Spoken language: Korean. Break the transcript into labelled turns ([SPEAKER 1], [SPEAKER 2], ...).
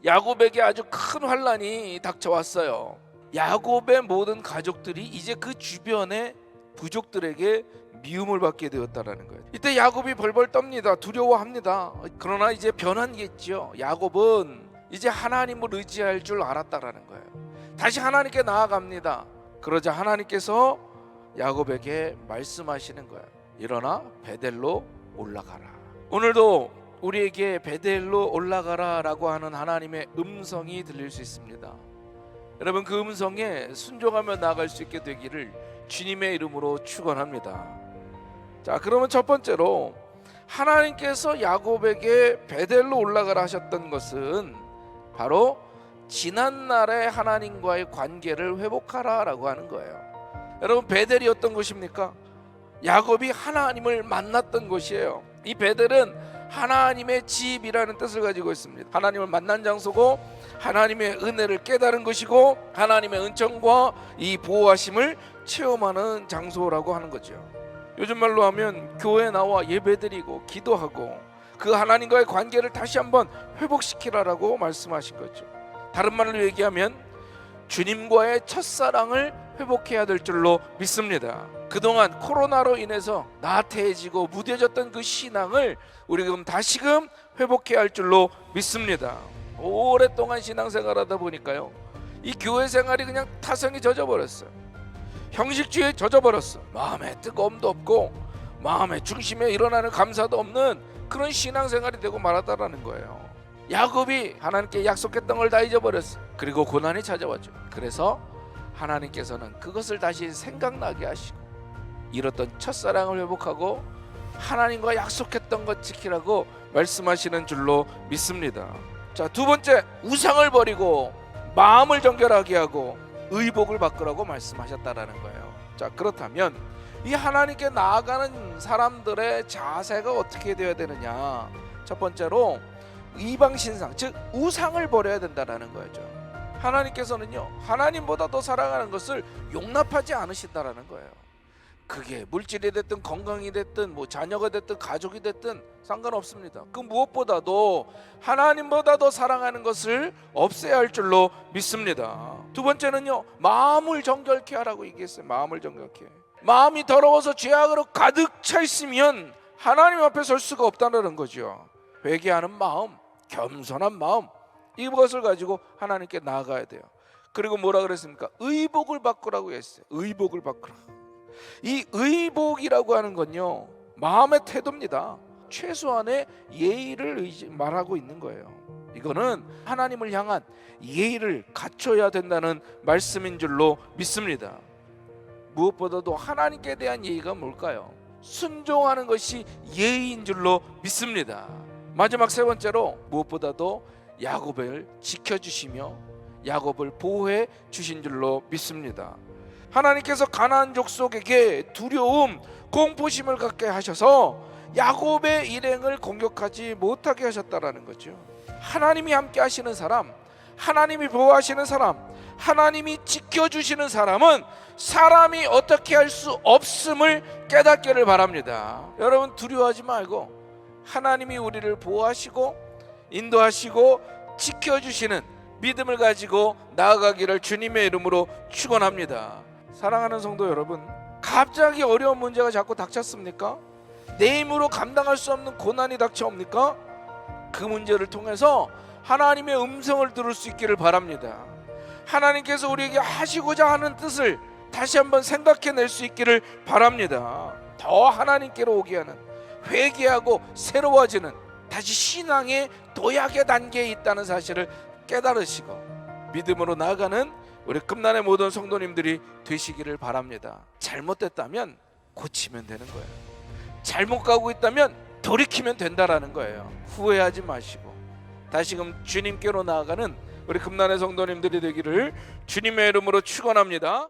[SPEAKER 1] 야곱에게 아주 큰 환란이 닥쳐왔어요. 야곱의 모든 가족들이 이제 그 주변의 부족들에게 미움을 받게 되었다라는 거예요. 이때 야곱이 벌벌 떱니다. 두려워합니다. 그러나 이제 변한겠죠. 야곱은 이제 하나님을 의지할 줄 알았다라는 거예요. 다시 하나님께 나아갑니다. 그러자 하나님께서 야곱에게 말씀하시는 거예요. 일어나 베델로 올라가라. 오늘도 우리에게 베델로 올라가라 라고 하는 하나님의 음성이 들릴 수 있습니다. 여러분, 그 음성에 순종하며 나아갈 수 있게 되기를 주님의 이름으로 축원합니다. 자, 그러면 첫 번째로 하나님께서 야곱에게 베델로 올라가라 하셨던 것은 바로 지난날의 하나님과의 관계를 회복하라 라고 하는 거예요. 여러분, 베델이 어떤 곳입니까? 야곱이 하나님을 만났던 곳이에요. 이 베델은 하나님의 집이라는 뜻을 가지고 있습니다. 하나님을 만난 장소고 하나님의 은혜를 깨달은 것이고 하나님의 은총과 이 보호하심을 체험하는 장소라고 하는 거죠. 요즘 말로 하면 교회에 나와 예배드리고 기도하고 그 하나님과의 관계를 다시 한번 회복시키라라고 말씀하신 거죠. 다른 말로 얘기하면 주님과의 첫사랑을 회복해야 될 줄로 믿습니다. 그동안 코로나로 인해서 나태해지고 무뎌졌던 그 신앙을 우리 그럼 다시금 회복해야 할 줄로 믿습니다. 오랫동안 신앙생활하다 보니까요, 이 교회 생활이 그냥 타성이 젖어버렸어요. 형식주의에 젖어버렸어. 마음에 뜨거움도 없고 마음의 중심에 일어나는 감사도 없는 그런 신앙생활이 되고 말았다라는 거예요. 야곱이 하나님께 약속했던 걸 다 잊어버렸어. 그리고 고난이 찾아왔죠. 그래서 하나님께서는 그것을 다시 생각나게 하시고 잃었던 첫사랑을 회복하고 하나님과 약속했던 것 지키라고 말씀하시는 줄로 믿습니다. 자, 두 번째, 우상을 버리고 마음을 정결하게 하고 의복을 바꾸라고 말씀하셨다라는 거예요. 자, 그렇다면 이 하나님께 나아가는 사람들의 자세가 어떻게 되어야 되느냐? 첫 번째로 이방신상, 즉 우상을 버려야 된다라는 거죠. 하나님께서는요, 하나님보다 더 사랑하는 것을 용납하지 않으신다라는 거예요. 그게 물질이 됐든 건강이 됐든 뭐 자녀가 됐든 가족이 됐든 상관없습니다. 그 무엇보다도 하나님보다 더 사랑하는 것을 없애야 할 줄로 믿습니다. 두 번째는요, 마음을 정결케 하라고 얘기했어요. 마음을 정결케. 마음이 더러워서 죄악으로 가득 차 있으면 하나님 앞에 설 수가 없다는 거죠. 회개하는 마음, 겸손한 마음, 이것을 가지고 하나님께 나아가야 돼요. 그리고 뭐라 그랬습니까? 의복을 바꾸라고 했어요. 의복을 바꾸라. 이 의복이라고 하는 건요, 마음의 태도입니다. 최소한의 예의를 말하고 있는 거예요. 이거는 하나님을 향한 예의를 갖춰야 된다는 말씀인 줄로 믿습니다. 무엇보다도 하나님께 대한 예의가 뭘까요? 순종하는 것이 예의인 줄로 믿습니다. 마지막 세 번째로 무엇보다도 야곱을 지켜주시며 야곱을 보호해 주신 줄로 믿습니다. 하나님께서 가나안 족속에게 두려움, 공포심을 갖게 하셔서 야곱의 일행을 공격하지 못하게 하셨다라는 거죠. 하나님이 함께 하시는 사람, 하나님이 보호하시는 사람, 하나님이 지켜주시는 사람은 사람이 어떻게 할 수 없음을 깨닫기를 바랍니다. 여러분, 두려워하지 말고 하나님이 우리를 보호하시고 인도하시고 지켜주시는 믿음을 가지고 나아가기를 주님의 이름으로 축원합니다. 사랑하는 성도 여러분, 갑자기 어려운 문제가 자꾸 닥쳤습니까? 내 힘으로 감당할 수 없는 고난이 닥쳐옵니까? 그 문제를 통해서 하나님의 음성을 들을 수 있기를 바랍니다. 하나님께서 우리에게 하시고자 하는 뜻을 다시 한번 생각해낼 수 있기를 바랍니다. 더 하나님께로 오게 하는, 회개하고 새로워지는, 다시 신앙의 도약의 단계에 있다는 사실을 깨달으시고 믿음으로 나아가는 우리 금난의 모든 성도님들이 되시기를 바랍니다. 잘못됐다면 고치면 되는 거예요. 잘못 가고 있다면 돌이키면 된다라는 거예요. 후회하지 마시고 다시금 주님께로 나아가는 우리 금난의 성도님들이 되기를 주님의 이름으로 축원합니다.